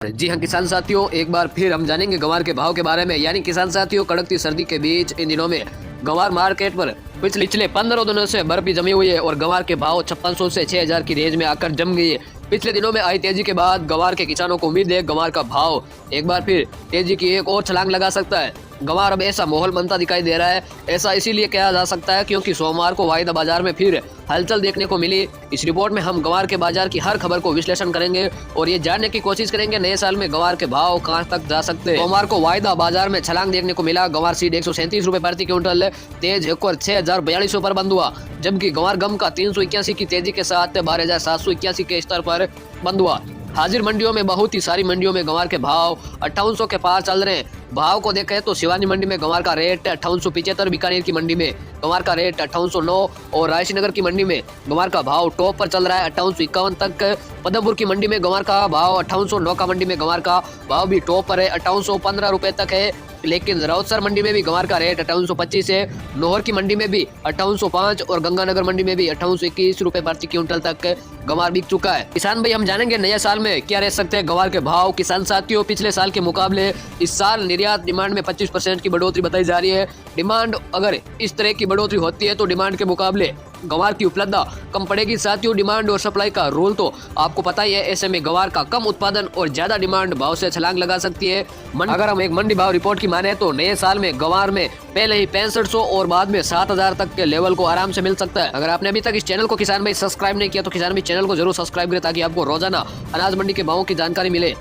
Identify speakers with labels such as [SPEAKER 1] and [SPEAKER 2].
[SPEAKER 1] जी हाँ किसान साथियों, एक बार फिर हम जानेंगे गंवार के भाव के बारे में। यानी किसान साथियों, कड़कती सर्दी के बीच इन दिनों में गंवार मार्केट पर पिछले 15 दिनों से बर्फी जमी हुई है और गंवार के भाव 5600 से 6000 की रेंज में आकर जम गई है। पिछले दिनों में आई तेजी के बाद गंवार के किसानों को उम्मीद है गंवार का भाव एक बार फिर तेजी की एक और छलांग लगा सकता है। गंवार अब ऐसा माहौल बनता दिखाई दे रहा है। ऐसा इसीलिए कहा जा सकता है क्योंकि सोमवार को वायदा बाजार में फिर हलचल देखने को मिली। इस रिपोर्ट में हम गंवार के बाजार की हर खबर को विश्लेषण करेंगे और ये जानने की कोशिश करेंगे नए साल में गंवार के भाव कहां तक जा सकते हैं। सोमवार को वायदा बाजार में छलांग देखने को मिला। गंवार सीड 137 रुपए प्रति क्विंटल तेज होकर 6042 पर बंद हुआ, जबकि गंवार गम का 381 की तेजी के साथ 12781 के स्तर पर बंद हुआ। हाजिर मंडियों में बहुत ही सारी मंडियों में गंवार के भाव 5800 के पार चल रहे हैं। भाव को देखें तो शिवानी मंडी में गंवार का रेट 5875, बीकानेर की मंडी में गंवार का रेट 5809 और रायसीनगर की मंडी में गंवार का भाव टॉप पर चल रहा है 5851 तक। पदमपुर की मंडी में गंवार का भाव 5809 का मंडी में गंवार का भाव भी टॉप पर है, 5815 रुपए तक है। लेकिन राउतसर मंडी में भी गंवार का रेट 5825 है। नोहर की मंडी में भी 5805 और गंगानगर मंडी में भी 5821 रुपए प्रति क्विंटल तक गंवार बिक चुका है। किसान भाई, हम जानेंगे नए साल में क्या रह सकते हैं गंवार के भाव। किसान साथियों, पिछले साल के मुकाबले इस साल निर्यात डिमांड में 25% की बढ़ोतरी बताई जा रही है। डिमांड अगर इस तरह की बढ़ोतरी होती है तो डिमांड के मुकाबले गंवार की उपलब्धता कम पड़ेगी। साथियों, डिमांड और सप्लाई का रोल तो आपको पता ही है। ऐसे में गंवार का कम उत्पादन और ज्यादा डिमांड भाव से छलांग लगा सकती है। अगर हम एक मंडी भाव रिपोर्ट की माने तो नए साल में गंवार में पहले ही 6500 और बाद में 7000 तक के लेवल को आराम से मिल सकता है। अगर आपने अभी तक इस चैनल को किसान भाई सब्सक्राइब नहीं किया तो किसान भाई चैनल को जरूर सब्सक्राइब करें ताकि आपको रोजाना अनाज मंडी के भावों की जानकारी मिले।